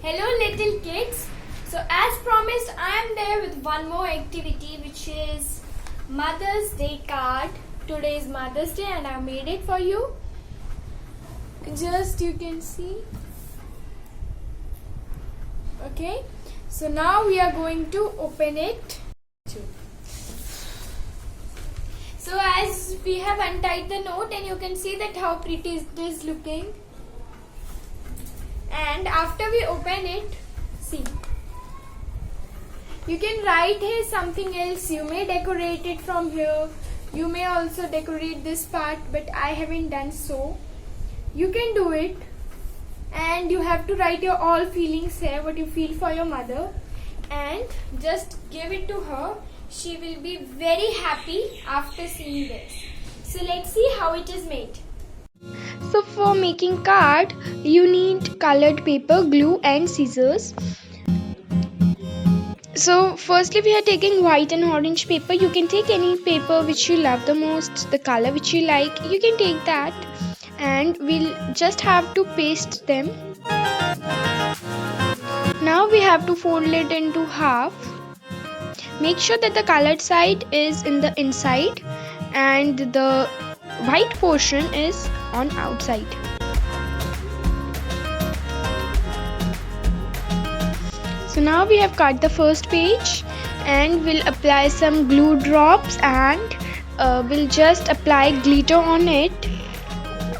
Hello little kids. So as promised, I am there with one more activity, which is Mother's Day card. Today is Mother's Day and I made it for you. Just you can see. Okay. So now we are going to open it. So as we have untied the note, and you can see that how pretty it is looking. And after we open it, see, you can write here something else. You may decorate it from here. You may also decorate this part, but I haven't done so. You can do it, and you have to write your all feelings here, what you feel for your mother, and just give it to her. She will be very happy after seeing this. So let's see how it is made. So for making card, you need colored paper, glue and scissors. So firstly we are taking white and orange paper. You can take any paper which you love the most, the color which you like, you can take that, and we'll just have to paste them. Now we have to fold it into half. Make sure that the colored side is in the inside and the white portion is on outside. So now we have cut the first page, and we'll apply some glue drops, and we'll just apply glitter on it.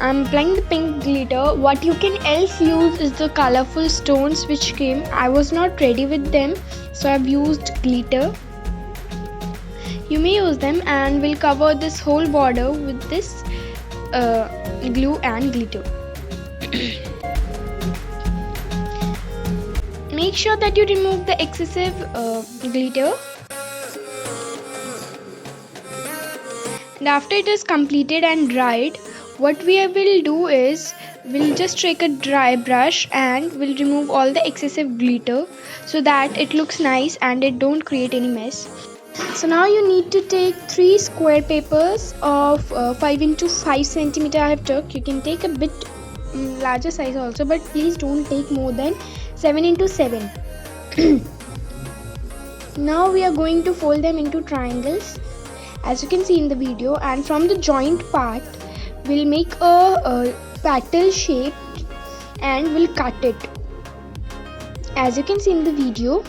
I'm applying the pink glitter. What you can else use is the colorful stones which came. I was not ready with them, so I've used glitter. You may use them, and we'll cover this whole border with this glue and glitter. Make sure that you remove the excessive glitter. And after it is completed and dried, what we will do is we'll just take a dry brush and we'll remove all the excessive glitter so that it looks nice and it don't create any mess. So now you need to take 3 square papers of 5 into 5 centimeter I have took. You can take a bit larger size also, but please don't take more than 7 into 7. Now we are going to fold them into triangles, as you can see in the video, and from the joint part we'll make a petal shape and we'll cut it, as you can see in the video.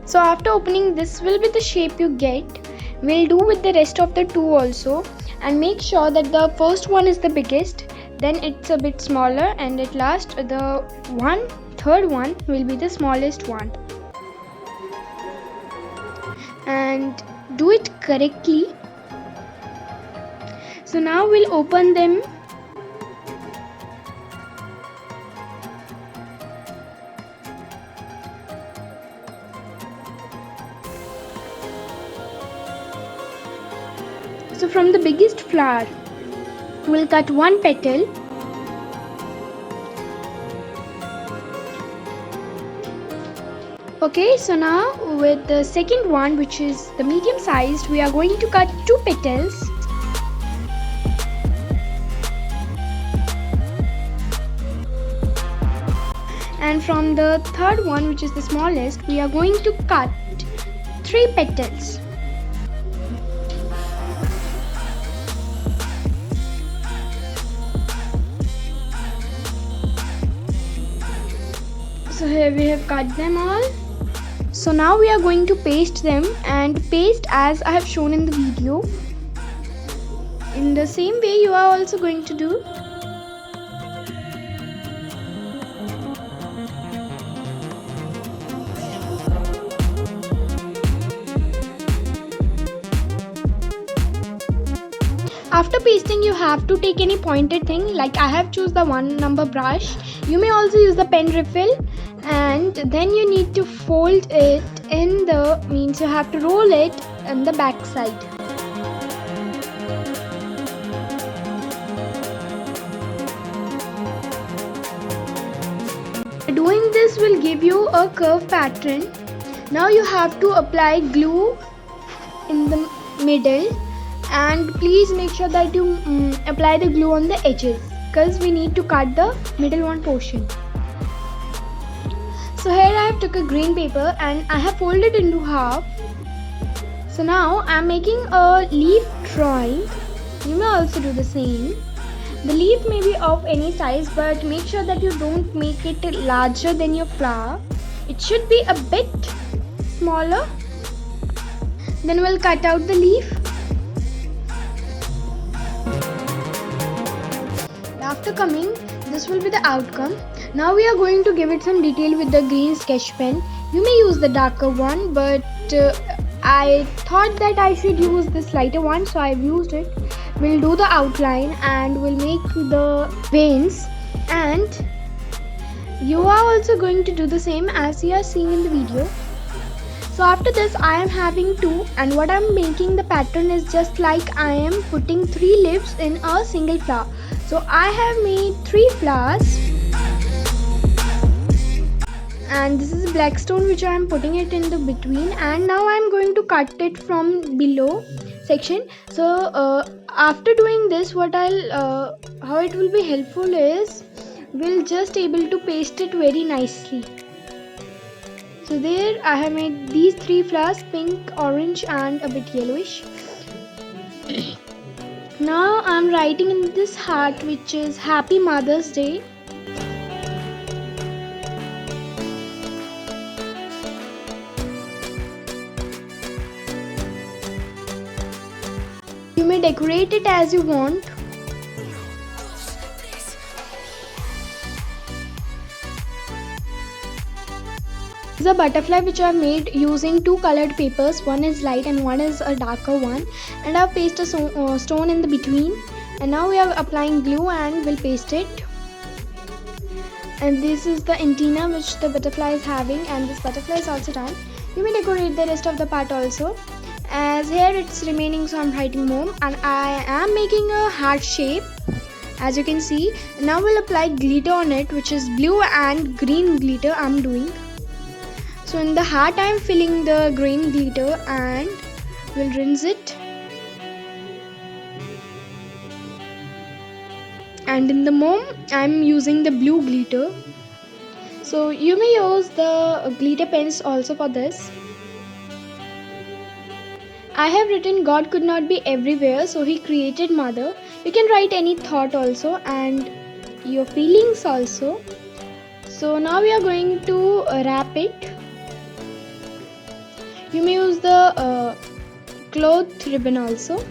So after opening, this will be the shape you get. We'll do with the rest of the two also, and make sure that the first one is the biggest, then it's a bit smaller, and at last the third one will be the smallest one. And do it correctly. So now we'll open them. So from the biggest flower, we'll cut one petal. Okay, so now with the second one, which is the medium sized, we are going to cut 2 petals. And from the third one, which is the smallest, we are going to cut 3 petals. So here we have cut them all. So now we are going to paste them, and paste as I have shown in the video. In the same way you are also going to do. After pasting, you have to take any pointed thing, like I have choose the 1 number brush. You may also use the pen refill, and then you need to fold it in the, means you have to roll it in the back side. Doing this will give you a curve pattern. Now you have to apply glue in the middle, and please make sure that you apply the glue on the edges, because we need to cut the middle one portion. So here I have took a green paper and I have folded into half. So now I am making a leaf drawing. You may also do the same. The leaf may be of any size, but make sure that you don't make it larger than your flower. It should be a bit smaller. Then we'll cut out the leaf. After coming, this will be the outcome. Now we are going to give it some detail with the green sketch pen. You may use the darker one, but I thought that I should use this lighter one, so I've used it. We'll do the outline and we'll make the veins, and you are also going to do the same as you are seeing in the video. So after this I am having two, and what I'm making the pattern is just like I am putting 3 leaves in a single flower. So I have made 3 flowers, and this is a black stone which I am putting it in the between, and now I am going to cut it from below section. So after doing this, what I'll how it will be helpful is we'll just able to paste it very nicely. So there I have made these 3 flowers, pink, orange and a bit yellowish. Now I'm writing in this heart, which is Happy Mother's Day. You may decorate it as you want. This is a butterfly which I have made using 2 colored papers. One is light and one is a darker one, and I have pasted a stone in the between, and now we are applying glue and we'll paste it. And this is the antenna which the butterfly is having, and this butterfly is also done. You may decorate the rest of the part also. As here it's remaining, so I'm writing mom, and I am making a heart shape, as you can see. Now we'll apply glitter on it, which is blue and green glitter I'm doing. So in the heart I am filling the green glitter and we'll rinse it. And in the mom I am using the blue glitter. So you may use the glitter pens also for this. I have written God could not be everywhere, so he created mother. You can write any thought also and your feelings also. So now we are going to wrap it. You may use the cloth ribbon also.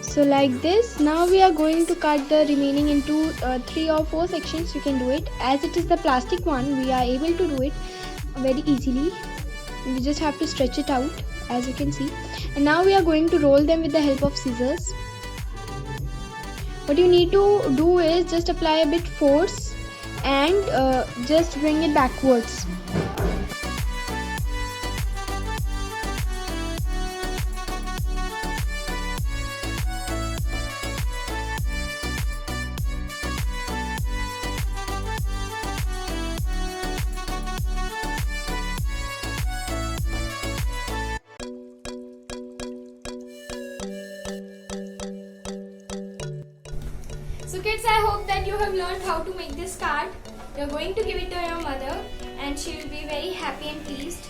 So like this. Now we are going to cut the remaining into 3 or 4 sections. You can do it. As it is the plastic one, we are able to do it very easily. You just have to stretch it out, as you can see. And now we are going to roll them with the help of scissors. What you need to do is just apply a bit force and just bring it backwards. So kids, I hope that you have learned how to make this card. You're going to give it to your mother and she will be very happy and pleased.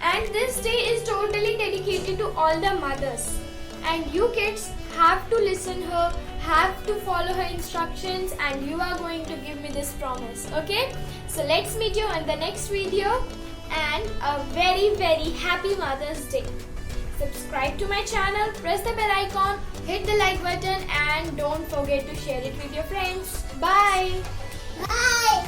And this day is totally dedicated to all the mothers. And you kids have to listen her, have to follow her instructions, and you are going to give me this promise. Okay? So let's meet you in the next video, and a very very happy Mother's Day. Subscribe to my channel, press the bell icon, hit the like button, and don't forget to share it with your friends. Bye! Bye!